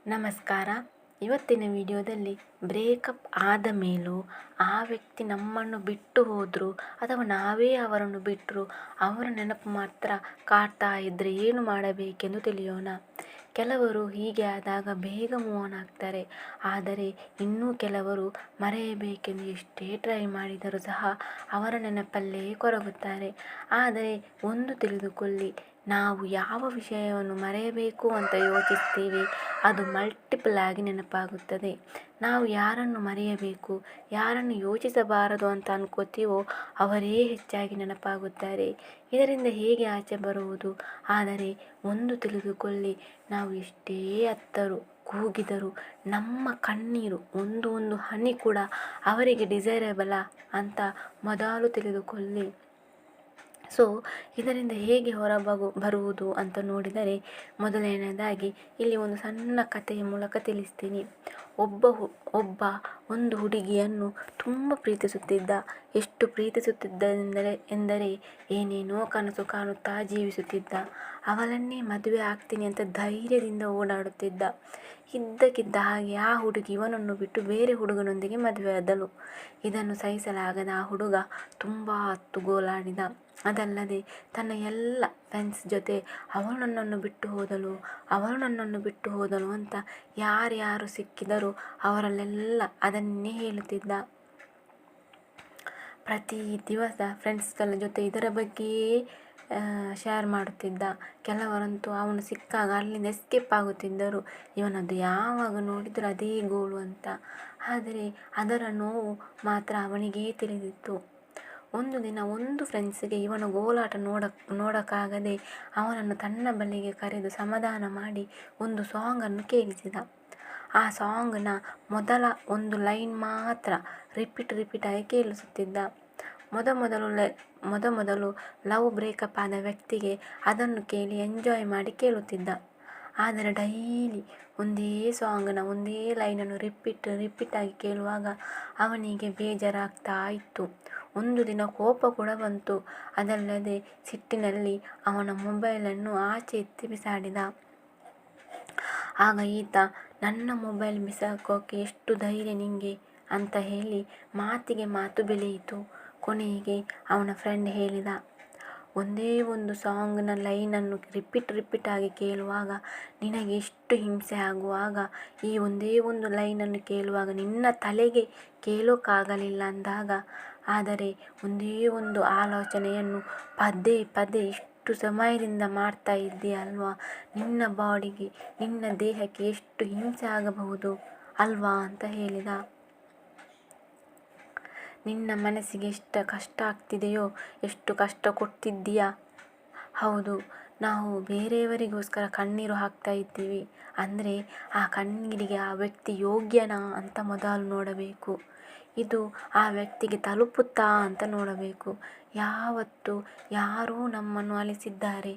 ನಮಸ್ಕಾರ. ಇವತ್ತಿನ ವಿಡಿಯೋದಲ್ಲಿ ಬ್ರೇಕಪ್ ಆದ ಮೇಲೂ ಆ ವ್ಯಕ್ತಿ ನಮ್ಮನ್ನು ಬಿಟ್ಟು ಹೋದರೂ ಅಥವಾ ನಾವೇ ಅವರನ್ನು ಬಿಟ್ಟರೂ ಅವರ ನೆನಪು ಮಾತ್ರ ಕಾಡ್ತಾ ಇದ್ದರೆ ಏನು ಮಾಡಬೇಕೆಂದು ತಿಳಿಯೋಣ. ಕೆಲವರು ಹೀಗೆ ಆದಾಗ ಬೇಗ ಮೂವ್ ಆನ್ ಆಗ್ತಾರೆ. ಆದರೆ ಇನ್ನೂ ಕೆಲವರು ಮರೆಯಬೇಕೆಂದು ಎಷ್ಟೇ ಟ್ರೈ ಮಾಡಿದರೂ ಸಹ ಅವರ ನೆನಪಲ್ಲೇ ಕೊರಗುತ್ತಾರೆ. ಆದರೆ ಒಂದು ತಿಳಿದುಕೊಳ್ಳಿ, ನಾವು ಯಾವ ವಿಷಯವನ್ನು ಮರೆಯಬೇಕು ಅಂತ ಯೋಚಿಸ್ತೀವಿ ಅದು ಮಲ್ಟಿಪಲ್ ಆಗಿ ನೆನಪಾಗುತ್ತದೆ. ನಾವು ಯಾರನ್ನು ಮರೆಯಬೇಕು, ಯಾರನ್ನು ಯೋಚಿಸಬಾರದು ಅಂತ ಅನ್ಕೋತೀವೋ ಅವರೇ ಹೆಚ್ಚಾಗಿ ನೆನಪಾಗುತ್ತಾರೆ. ಇದರಿಂದ ಹೇಗೆ ಆಚೆ ಬರುವುದು? ಆದರೆ ಒಂದು ತಿಳಿದುಕೊಳ್ಳಿ, ನಾವು ಎಷ್ಟೇ ಅತ್ತರೂ ಕೂಗಿದರೂ ನಮ್ಮ ಕಣ್ಣೀರು ಒಂದು ಹನಿ ಕೂಡ ಅವರಿಗೆ ಡಿಸೈರಬಲ ಅಂತ ಮೊದಲು ತಿಳಿದುಕೊಳ್ಳಿ. ಸೊ ಇದರಿಂದ ಹೇಗೆ ಬರುವುದು ಅಂತ ನೋಡಿದರೆ, ಮೊದಲನೆಯದಾಗಿ ಇಲ್ಲಿ ಒಂದು ಸಣ್ಣ ಕಥೆಯ ಮೂಲಕ ತಿಳಿಸ್ತೀನಿ. ಒಬ್ಬ ಒಂದು ಹುಡುಗಿಯನ್ನು ತುಂಬ ಪ್ರೀತಿಸುತ್ತಿದ್ದ. ಎಷ್ಟು ಪ್ರೀತಿಸುತ್ತಿದ್ದ ಎಂದರೆ ಏನೇನೋ ಕನಸು ಕಾಣುತ್ತಾ ಜೀವಿಸುತ್ತಿದ್ದ. ಅವಳನ್ನೇ ಮದುವೆ ಆಗ್ತೀನಿ ಅಂತ ಧೈರ್ಯದಿಂದ ಓಡಾಡುತ್ತಿದ್ದ. ಇದ್ದಕ್ಕಿದ್ದ ಹಾಗೆ ಆ ಹುಡುಗಿ ಇವನನ್ನು ಬಿಟ್ಟು ಬೇರೆ ಹುಡುಗನೊಂದಿಗೆ ಮದುವೆ ಆದಳು. ಇದನ್ನು ಸಹಿಸಲಾಗದ ಆ ಹುಡುಗ ತುಂಬ ಹೊತ್ತು ಗೋಳಾಡಿದ. ಅದಲ್ಲದೆ ತನ್ನ ಎಲ್ಲ ಫ್ರೆಂಡ್ಸ್ ಜೊತೆ ಅವಳು ನನ್ನನ್ನು ಬಿಟ್ಟು ಹೋದಳು ಅಂತ ಯಾರ್ಯಾರು ಸಿಕ್ಕಿದರೂ ಅವರಲ್ಲೆಲ್ಲ ಅದನ್ನೇ ಹೇಳುತ್ತಿದ್ದ. ಪ್ರತಿ ದಿವಸ ಫ್ರೆಂಡ್ಸ್ಗಳ ಜೊತೆ ಇದರ ಬಗ್ಗೆಯೇ ಶೇರ್ ಮಾಡುತ್ತಿದ್ದ. ಕೆಲವರಂತೂ ಅವನು ಸಿಕ್ಕಾಗ ಅಲ್ಲಿಂದ ಎಸ್ಕೇಪ್ ಆಗುತ್ತಿದ್ದರು. ಇವನದ್ದು ಯಾವಾಗ ನೋಡಿದರೂ ಅದೇ ಗೋಳು ಅಂತ. ಆದರೆ ಅದರ ನೋವು ಮಾತ್ರ ಅವನಿಗೇ ತಿಳಿದಿತ್ತು. ಒಂದು ದಿನ ಒಂದು ಫ್ರೆಂಡ್ಸಿಗೆ ಇವನ ಗೋಳಾಟ ನೋಡೋಕ್ಕಾಗದೆ ಅವನನ್ನು ತನ್ನ ಬಳಿಗೆ ಕರೆದು ಸಮಾಧಾನ ಮಾಡಿ ಒಂದು ಸಾಂಗನ್ನು ಕೇಳಿಸಿದ. ಆ ಸಾಂಗ್ನ ಮೊದಲ ಒಂದು ಲೈನ್ ಮಾತ್ರ ರಿಪೀಟ್ ಆಗಿ ಕೇಳಿಸುತ್ತಿದ್ದ. ಮೊದಮೊದಲು ಲವ್ ಬ್ರೇಕಪ್ ಆದ ವ್ಯಕ್ತಿಗೆ ಅದನ್ನು ಕೇಳಿ ಎಂಜಾಯ್ ಮಾಡಿ ಕೇಳುತ್ತಿದ್ದ. ಆದರೆ ಡೈಲಿ ಒಂದೇ ಸಾಂಗ್ನ ಒಂದೇ ಲೈನನ್ನು ರಿಪೀಟ್ ಆಗಿ ಕೇಳುವಾಗ ಅವನಿಗೆ ಬೇಜಾರಾಗ್ತಾ ಇತ್ತು. ಒಂದು ದಿನ ಕೋಪ ಕೂಡ ಬಂತು. ಅದಲ್ಲದೆ ಸಿಟ್ಟಿನಲ್ಲಿ ಅವನ ಮೊಬೈಲನ್ನು ಆಚೆ ಎತ್ತಿ ಬಿಸಾಡಿದ. ಆಗ ಈತ, ನನ್ನ ಮೊಬೈಲ್ ಬಿಸಾಕೋಕೆ ಎಷ್ಟು ಧೈರ್ಯ ನಿಂಗೆ ಅಂತ ಹೇಳಿ ಮಾತಿಗೆ ಮಾತು ಬೆಳೆಯಿತು. ಕೊನೆಗೆ ಅವನ ಫ್ರೆಂಡ್ ಹೇಳಿದ, ಒಂದೇ ಒಂದು ಸಾಂಗ್ನ ಲೈನನ್ನು ರಿಪೀಟ್ ಆಗಿ ಕೇಳುವಾಗ ನಿನಗೆ ಎಷ್ಟು ಹಿಂಸೆ ಆಗುವಾಗ ಈ ಒಂದೇ ಒಂದು ಲೈನನ್ನು ಕೇಳುವಾಗ ನಿನ್ನ ತಲೆಗೆ ಕೇಳೋಕ್ಕಾಗಲಿಲ್ಲ ಅಂದಾಗ, ಆದರೆ ಒಂದೇ ಒಂದು ಆಲೋಚನೆಯನ್ನು ಪದೇ ಇಷ್ಟು ಸಮಯದಿಂದ ಮಾಡ್ತಾ ಇದ್ದೀಯ ಅಲ್ವಾ, ನಿನ್ನ ಬಾಡಿಗೆ ನಿನ್ನ ದೇಹಕ್ಕೆ ಎಷ್ಟು ಹಿಂಸೆ ಆಗಬಹುದು ಅಲ್ವಾ ಅಂತ ಹೇಳಿದ. ನಿನ್ನ ಮನಸ್ಸಿಗೆ ಎಷ್ಟು ಕಷ್ಟ ಆಗ್ತಿದೆಯೋ, ಎಷ್ಟು ಕಷ್ಟ ಕೊಡ್ತಿದ್ದೀಯಾ. ಹೌದು, ನಾವು ಬೇರೆಯವರಿಗೋಸ್ಕರ ಕಣ್ಣೀರು ಹಾಕ್ತಾ ಇದ್ದೀವಿ ಅಂದರೆ ಆ ಕಣ್ಣೀರಿಗೆ ಆ ವ್ಯಕ್ತಿ ಯೋಗ್ಯನಾ ಅಂತ ಮೊದಲು ನೋಡಬೇಕು. ಇದು ಆ ವ್ಯಕ್ತಿಗೆ ತಲುಪುತ್ತಾ ಅಂತ ನೋಡಬೇಕು. ಯಾವತ್ತು ಯಾರೂ ನಮ್ಮನ್ನು ಅಲಿಸಿದ್ದಾರೆ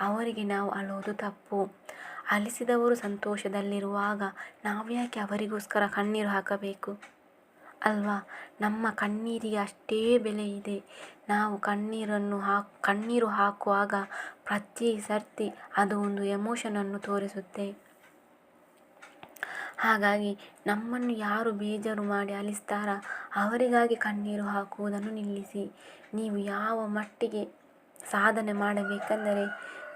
ಅವರಿಗೆ ನಾವು ಅಳೋದು ತಪ್ಪು. ಅಲಿಸಿದವರು ಸಂತೋಷದಲ್ಲಿರುವಾಗ ನಾವ್ಯಾಕೆ ಅವರಿಗೋಸ್ಕರ ಕಣ್ಣೀರು ಹಾಕಬೇಕು ಅಲ್ವಾ? ನಮ್ಮ ಕಣ್ಣೀರಿಗೆ ಅಷ್ಟೇ ಬೆಲೆ ಇದೆ. ನಾವು ಕಣ್ಣೀರು ಹಾಕುವಾಗ ಪ್ರತಿ ಸರ್ತಿ ಅದು ಒಂದು ಎಮೋಷನನ್ನು ತೋರಿಸುತ್ತೆ. ಹಾಗಾಗಿ ನಮ್ಮನ್ನು ಯಾರು ಬೇಜಾರು ಮಾಡಿ ಅಲಿಸ್ತಾರ ಅವರಿಗಾಗಿ ಕಣ್ಣೀರು ಹಾಕುವುದನ್ನು ನಿಲ್ಲಿಸಿ. ನೀವು ಯಾವ ಮಟ್ಟಿಗೆ ಸಾಧನೆ ಮಾಡಬೇಕೆಂದರೆ,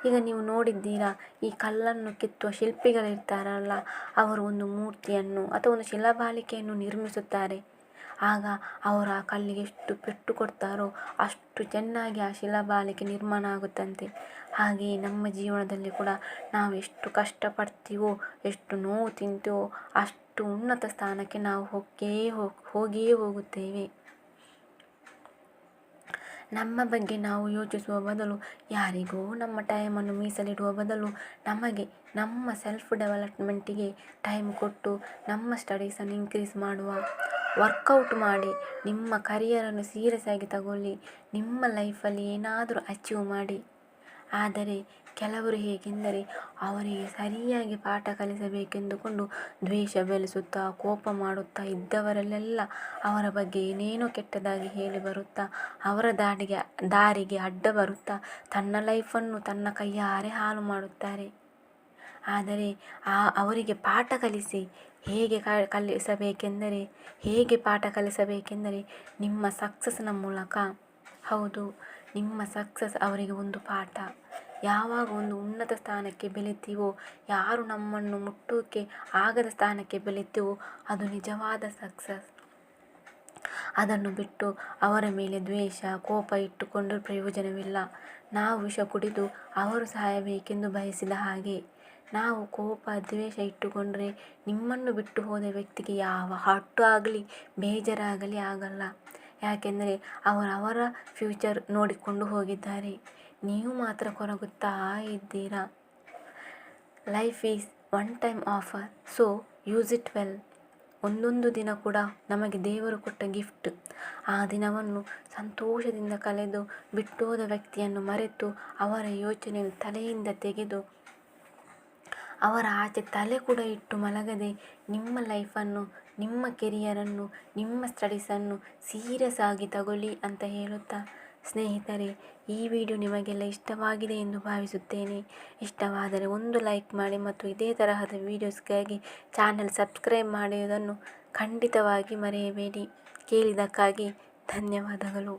ಈಗ ನೀವು ನೋಡಿದ್ದೀರಾ, ಈ ಕಲ್ಲನ್ನು ಕೆತ್ತುವ ಶಿಲ್ಪಿಗಳಿರ್ತಾರಲ್ಲ, ಅವರು ಒಂದು ಮೂರ್ತಿಯನ್ನು ಅಥವಾ ಒಂದು ಶಿಲಾಬಾಲಿಕೆಯನ್ನು ನಿರ್ಮಿಸುತ್ತಾರೆ. ಆಗ ಅವರು ಆ ಕಲ್ಲಿಗೆ ಎಷ್ಟು ಪೆಟ್ಟು ಕೊಡ್ತಾರೋ ಅಷ್ಟು ಚೆನ್ನಾಗಿ ಆ ಶಿಲಾಬಾಲಿಕೆ ನಿರ್ಮಾಣ ಆಗುತ್ತಂತೆ. ಹಾಗೆಯೇ ನಮ್ಮ ಜೀವನದಲ್ಲಿ ಕೂಡ ನಾವು ಎಷ್ಟು ಕಷ್ಟಪಡ್ತೀವೋ, ಎಷ್ಟು ನೋವು ತಿಂತೀವೋ ಅಷ್ಟು ಉನ್ನತ ಸ್ಥಾನಕ್ಕೆ ನಾವು ಹೋಗಿಯೇ ಹೋಗುತ್ತೇವೆ. ನಮ್ಮ ಬಗ್ಗೆ ನಾವು ಯೋಚಿಸುವ ಬದಲು, ಯಾರಿಗೋ ನಮ್ಮ ಟೈಮನ್ನು ಮೀಸಲಿಡುವ ಬದಲು ನಮಗೆ ನಮ್ಮ ಸೆಲ್ಫ್ ಡೆವಲಪ್ಮೆಂಟಿಗೆ ಟೈಮ್ ಕೊಟ್ಟು ನಮ್ಮ ಸ್ಟಡೀಸನ್ನು ಇನ್ಕ್ರೀಸ್ ಮಾಡುವ. ವರ್ಕೌಟ್ ಮಾಡಿ, ನಿಮ್ಮ ಕರಿಯರನ್ನು ಸೀರಿಯಸ್ ಆಗಿ ತಗೊಳ್ಳಿ, ನಿಮ್ಮ ಲೈಫಲ್ಲಿ ಏನಾದರೂ ಅಚೀವ್ ಮಾಡಿ. ಆದರೆ ಕೆಲವರು ಹೇಗೆಂದರೆ, ಅವರಿಗೆ ಸರಿಯಾಗಿ ಪಾಠ ಕಲಿಸಬೇಕೆಂದುಕೊಂಡು ದ್ವೇಷ ಬೆಳೆಸುತ್ತಾ ಕೋಪ ಮಾಡುತ್ತಾ ಇದ್ದವರಲ್ಲೆಲ್ಲ ಅವರ ಬಗ್ಗೆ ಏನೇನೋ ಕೆಟ್ಟದಾಗಿ ಹೇಳಿ ಬರುತ್ತಾ ಅವರ ದಾರಿಗೆ ಅಡ್ಡ ಬರುತ್ತಾ ತನ್ನ ಲೈಫನ್ನು ತನ್ನ ಕೈಯಾರೆ ಹಾಳು ಮಾಡುತ್ತಾರೆ. ಆದರೆ ಅವರಿಗೆ ಪಾಠ ಕಲಿಸಿ. ಹೇಗೆ ಪಾಠ ಕಲಿಸಬೇಕೆಂದರೆ ನಿಮ್ಮ ಸಕ್ಸಸ್ನ ಮೂಲಕ. ಹೌದು, ನಿಮ್ಮ ಸಕ್ಸಸ್ ಅವರಿಗೆ ಒಂದು ಪಾಠ. ಯಾವಾಗ ಒಂದು ಉನ್ನತ ಸ್ಥಾನಕ್ಕೆ ಬೆಳಿತೀವೋ, ಯಾರು ನಮ್ಮನ್ನು ಮುಟ್ಟೋಕ್ಕೆ ಆಗದ ಸ್ಥಾನಕ್ಕೆ ಬೆಳಿತೀವೋ ಅದು ನಿಜವಾದ ಸಕ್ಸಸ್. ಅದನ್ನು ಬಿಟ್ಟು ಅವರ ಮೇಲೆ ದ್ವೇಷ, ಕೋಪ ಇಟ್ಟುಕೊಂಡು ಪ್ರಯೋಜನವಿಲ್ಲ. ನಾವು ವಿಷ ಕುಡಿದು ಅವರು ಸಾಯಬೇಕೆಂದು ಬಯಸಿದ ಹಾಗೆ. ನಾವು ಕೋಪ, ದ್ವೇಷ ಇಟ್ಟುಕೊಂಡ್ರೆ ನಿಮ್ಮನ್ನು ಬಿಟ್ಟು ಹೋದ ವ್ಯಕ್ತಿಗೆ ಯಾವ ಹಟ್ಟು ಆಗಲಿ ಬೇಜಾರಾಗಲಿ ಆಗಲ್ಲ. ಯಾಕೆಂದರೆ ಅವರ ಫ್ಯೂಚರ್ ನೋಡಿಕೊಂಡು ಹೋಗಿದ್ದಾರೆ. ನೀವು ಮಾತ್ರ ಕೊರಗುತ್ತಾ ಇದ್ದೀರಾ. Life is one time offer, so use it well. ಒಂದೊಂದು ದಿನ ಕೂಡ ನಮಗೆ ದೇವರು ಕೊಟ್ಟ ಗಿಫ್ಟ್. ಆ ದಿನವನ್ನು ಸಂತೋಷದಿಂದ ಕಳೆದು ಬಿಟ್ಟೋದ ವ್ಯಕ್ತಿಯನ್ನು ಮರೆತು ಅವರ ಯೋಚನೆಯನ್ನು ತಲೆಯಿಂದ ತೆಗೆದು ಅವರ ಆಚೆ ತಲೆ ಕೂಡ ಇಟ್ಟು ಮಲಗದೆ ನಿಮ್ಮ ಲೈಫನ್ನು, ನಿಮ್ಮ ಕೆರಿಯರನ್ನು, ನಿಮ್ಮ ಸ್ಟಡೀಸನ್ನು ಸೀರಿಯಸ್ ಆಗಿ ತಗೊಳ್ಳಿ ಅಂತ ಹೇಳುತ್ತಾ, ಸ್ನೇಹಿತರೆ, ಈ ವಿಡಿಯೋ ನಿಮಗೆಲ್ಲ ಇಷ್ಟವಾಗಿದೆ ಎಂದು ಭಾವಿಸುತ್ತೇನೆ. ಇಷ್ಟವಾದರೆ ಒಂದು ಲೈಕ್ ಮಾಡಿ ಮತ್ತು ಇದೇ ತರಹದ ವೀಡಿಯೋಸ್ಗಾಗಿ ಚಾನಲ್ ಸಬ್ಸ್ಕ್ರೈಬ್ ಮಾಡುವುದನ್ನು ಖಂಡಿತವಾಗಿ ಮರೆಯಬೇಡಿ. ಕೇಳಿದ್ದಕ್ಕಾಗಿ ಧನ್ಯವಾದಗಳು.